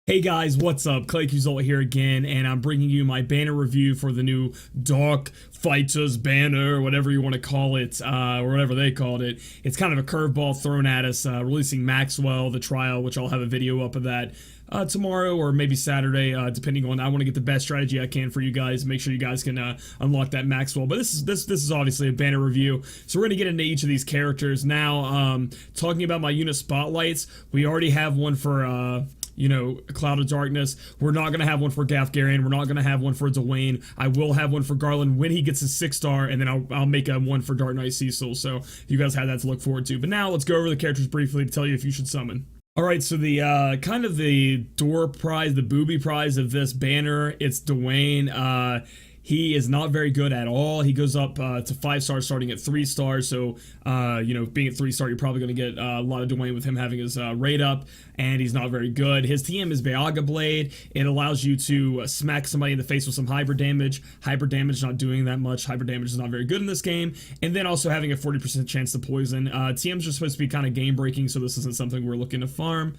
Hey guys, what's up? Clayqzult here again, and I'm bringing you my banner review for the new Dark Fighters banner, whatever you want to call it, or whatever they called it. It's kind of a curveball thrown at us, releasing Maxwell, the trial, which I'll have a video up of that tomorrow or maybe Saturday, depending on. I want to get the best strategy I can for you guys. Make sure you guys can unlock that Maxwell. But this is obviously a banner review, so we're gonna get into each of these characters now. Talking about my unit spotlights, we already have one for Cloud of Darkness. We're not going to have one for Gaff Gary. We're not going to have one for Dwayne. I will have one for Garland when he gets his 6-star, and then I'll make a one for Dark Knight Cecil. So you guys have that to look forward to. But now let's go over the characters briefly to tell you if you should summon. Alright, so the kind of the door prize, the booby prize of this banner, it's Dwayne. He is not very good at all. He goes up to 5 stars starting at 3 stars. So, being at 3-star, you're probably going to get a lot of Dwayne with him having his rate up, and he's not very good. His TM is Bayaga Blade. It allows you to smack somebody in the face with some hybrid damage. Hybrid damage not doing that much. Hybrid damage is not very good in this game. And then also having a 40% chance to poison. TMs are supposed to be kind of game breaking, so this isn't something we're looking to farm.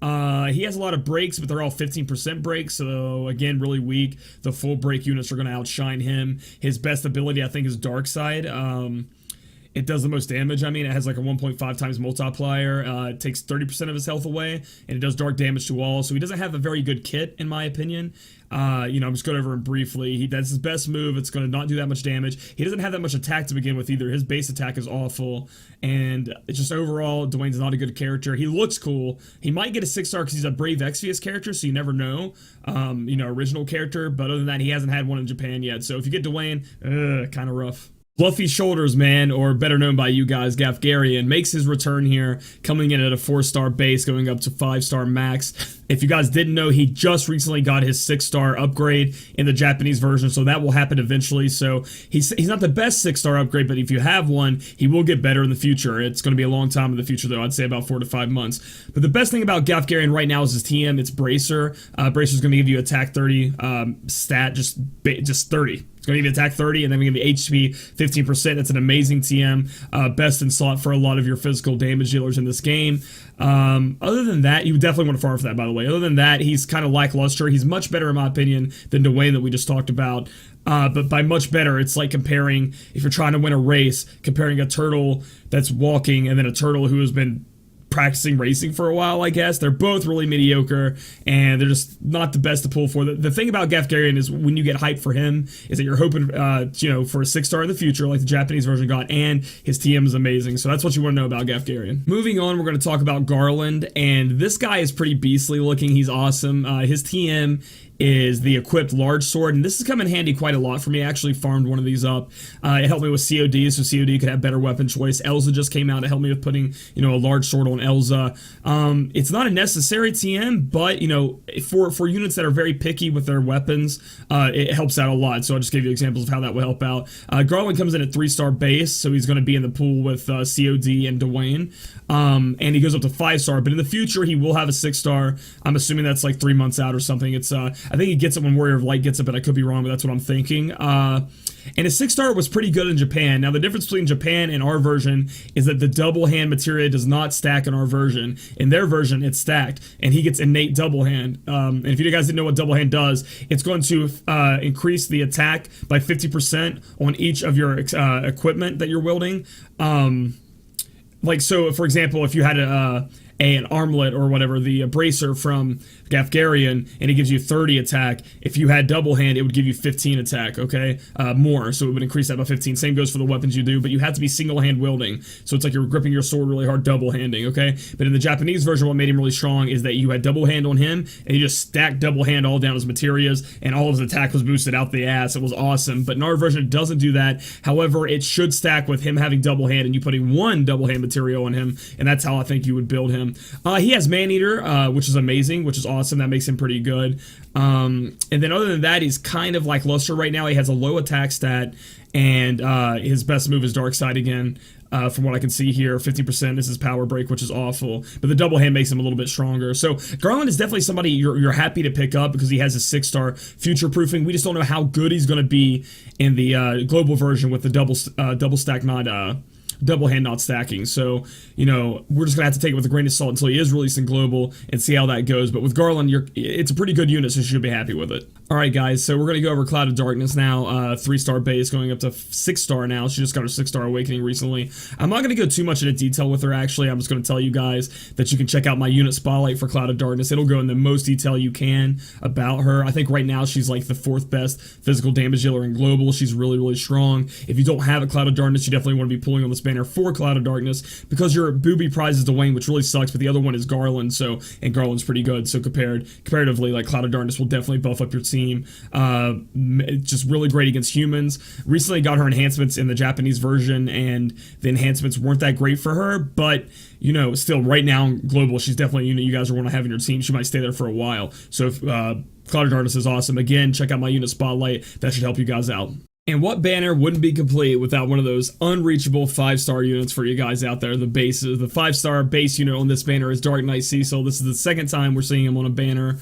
He has a lot of breaks, but they're all 15% breaks, so again, really weak. The full break units are going to outshine him. His best ability, I think, is Dark Side. It does the most damage. I mean, it has like a 1.5 times multiplier. It takes 30% of his health away, and it does dark damage to all. So he doesn't have a very good kit, in my opinion. I'm just going over him briefly. That's his best move. It's going to not do that much damage. He doesn't have that much attack to begin with either. His base attack is awful, and it's just overall, Dwayne's not a good character. He looks cool. He might get a 6-star because he's a Brave Exvius character, so you never know. Original character, but other than that, he hasn't had one in Japan yet. So if you get Dwayne, kind of rough. Fluffy Shoulders Man, or better known by you guys, Gaff Garion, makes his return here, coming in at a 4-star base, going up to 5-star max. If you guys didn't know, he just recently got his 6-star upgrade in the Japanese version, so that will happen eventually. So he's not the best 6-star upgrade, but if you have one, he will get better in the future. It's going to be a long time in the future, though. I'd say about 4 to 5 months. But the best thing about Gaff Garion right now is his TM. It's Bracer. Bracer's going to give you attack 30 stat, just 30. It's going to give you attack 30, and then we're going to be HP 15%. That's an amazing TM. Best in slot for a lot of your physical damage dealers in this game. Other than that, you would definitely want to farm for that, by the way. Other than that, he's kind of lackluster. He's much better, in my opinion, than Dwayne that we just talked about. But by much better, it's like comparing, if you're trying to win a race, comparing a turtle that's walking and then a turtle who has been practicing racing for a while, I guess. They're both really mediocre, and they're just not the best to pull for. The thing about Gaff Garion is when you get hyped for him is that you're hoping, for a 6-star in the future, like the Japanese version got, and his TM is amazing. So that's what you want to know about Gaff Garion. Moving on, we're going to talk about Garland, and this guy is pretty beastly looking. He's awesome. His TM is the equipped large sword, and this has come in handy quite a lot for me. I actually farmed one of these up. It helped me with COD, so COD could have better weapon choice. Elza just came out to help me with putting, a large sword on Elza. It's not a necessary TM, but, for units that are very picky with their weapons, it helps out a lot. So I'll just give you examples of how that will help out. Garland comes in at 3-star base, so he's going to be in the pool with COD and Dwayne. And he goes up to 5-star, but in the future, he will have a 6-star. I'm assuming that's like 3 months out or something. It's, I think he gets it when Warrior of Light gets it, but I could be wrong, but that's what I'm thinking. And his 6-star was pretty good in Japan. Now, the difference between Japan and our version is that the double hand materia does not stack in our version. In their version, it's stacked, and he gets innate double hand. And if you guys didn't know what double hand does, it's going to increase the attack by 50% on each of your equipment that you're wielding. So, for example, if you had an armlet or whatever, the bracer from Gaff Garion, and it gives you 30 attack. If you had double hand, it would give you 15 attack, okay? More, so it would increase that by 15. Same goes for the weapons you do, but you have to be single hand wielding. So it's like you're gripping your sword really hard, double handing, okay? But in the Japanese version, what made him really strong is that you had double hand on him, and you just stacked double hand all down his materias, and all of his attack was boosted out the ass. It was awesome. But in our version, it doesn't do that. However, it should stack with him having double hand and you putting one double hand material on him, and that's how I think you would build him. He has Man-Eater, which is amazing, which is awesome. That makes him pretty good. And then other than that, he's kind of like Luster right now. He has a low attack stat, and his best move is Dark Side again. From what I can see here, 50% is his power break, which is awful. But the double hand makes him a little bit stronger. So Garland is definitely somebody you're happy to pick up because he has a 6-star future proofing. We just don't know how good he's going to be in the global version with the double stack, not double hand not stacking. So, you know, we're just gonna have to take it with a grain of salt until he is released in global and see how that goes. But with Garland, it's a pretty good unit, so you should be happy with it. All right, guys, so we're gonna go over Cloud of Darkness now. 3-star base going up to 6-star now. She just got her 6-star awakening recently. I'm not gonna go too much into detail with her, actually. I'm just gonna tell you guys that you can check out my unit spotlight for Cloud of Darkness. It'll go in the most detail you can about her. I think right now she's like the 4th best physical damage dealer in global. She's really, really strong. If you don't have a Cloud of Darkness, you definitely want to be pulling on this banner for Cloud of Darkness, because your booby prize is Dwayne, which really sucks, but the other one is Garland, and Garland's pretty good. So comparatively, like, Cloud of Darkness will definitely buff up your team. Just really great against humans. Recently got her enhancements in the Japanese version, and the enhancements weren't that great for her, but you know, still right now in global, she's definitely a unit you guys want to have in your team. She might stay there for a while. So if Cloud of Darkness is awesome. Again, check out my unit spotlight. That should help you guys out. And what banner wouldn't be complete without one of those unreachable 5-star units for you guys out there? The 5-star base unit on this banner is Dark Knight Cecil. This is the second time we're seeing him on a banner.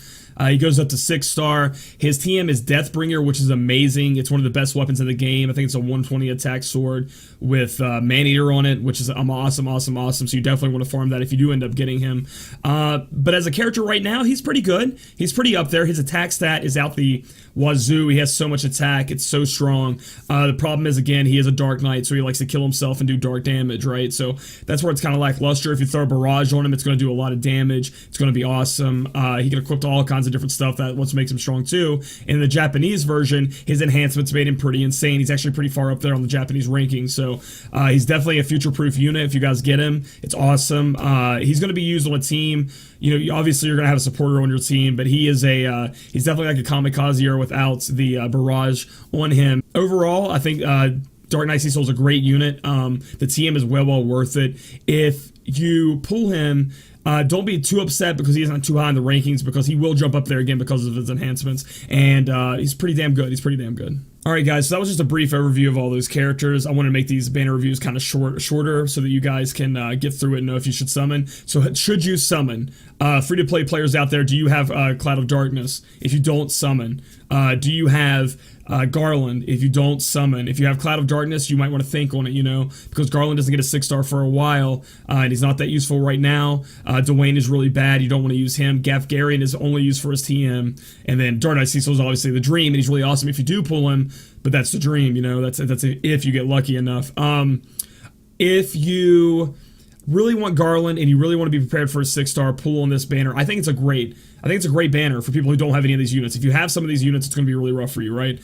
He goes up to 6-star. His TM is Deathbringer, which is amazing. It's one of the best weapons in the game. I think it's a 120 attack sword with Maneater on it, which is awesome. So you definitely want to farm that if you do end up getting him. But as a character right now, he's pretty good. He's pretty up there. His attack stat is out the wazoo. He has so much attack. It's so strong. The problem is, again, he is a Dark Knight, so he likes to kill himself and do dark damage, right? So that's where it's kind of lackluster. If you throw a barrage on him, it's going to do a lot of damage. It's going to be awesome. He can equip to all kinds of different stuff. That what makes him strong too. In the Japanese version, his enhancements made him pretty insane. He's actually pretty far up there on the Japanese ranking. So he's definitely a future-proof unit. If you guys get him, it's awesome. He's going to be used on a team. You know, obviously you're going to have a supporter on your team, but he is he's definitely like a kamikaze without the barrage on him. Overall, I think Dark Knight Cecil is a great unit. The TM is well worth it. If you pull him, don't be too upset because he isn't too high in the rankings, because he will jump up there again because of his enhancements, and he's pretty damn good. Alright guys, so that was just a brief overview of all those characters. I want to make these banner reviews kind of shorter so that you guys can get through it and know if you should summon. So should you summon? Free-to-play players out there, do you have Cloud of Darkness? If you don't, summon. Do you have Garland? If you don't, summon. If you have Cloud of Darkness, you might want to think on it, you know, because Garland doesn't get a 6-star for a while, and he's not that useful right now. Dwayne is really bad. You don't want to use him. Gaff Gary is only used for his TM, and then Dark Knight Cecil is obviously the dream, and he's really awesome if you do pull him, but that's the dream, you know, that's if you get lucky enough. If you really want Garland and you really want to be prepared for a 6-star pull on this banner, I think it's a great banner for people who don't have any of these units. If you have some of these units, it's going to be really rough for you, right?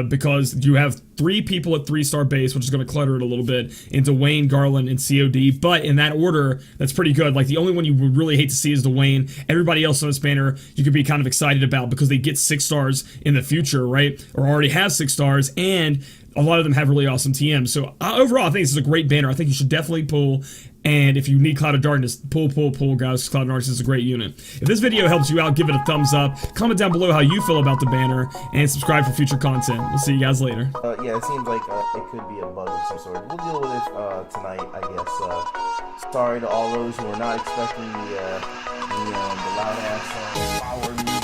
Because you have 3 people at 3-star base, which is going to clutter it a little bit, into Dwayne, Garland, and COD. But in that order, that's pretty good. Like, the only one you would really hate to see is Dwayne. Everybody else on this banner, you could be kind of excited about because they get 6 stars in the future, right? Or already have 6 stars, and a lot of them have really awesome TMs. So overall, I think this is a great banner. I think you should definitely pull. And if you need Cloud of Darkness, pull, guys. Cloud of Darkness is a great unit. If this video helps you out, give it a thumbs up. Comment down below how you feel about the banner, and subscribe for future content. We'll see you guys later. Yeah, it seems like it could be a bug of some sort. We'll deal with it tonight, I guess. Sorry to all those who were not expecting the loud ass power music.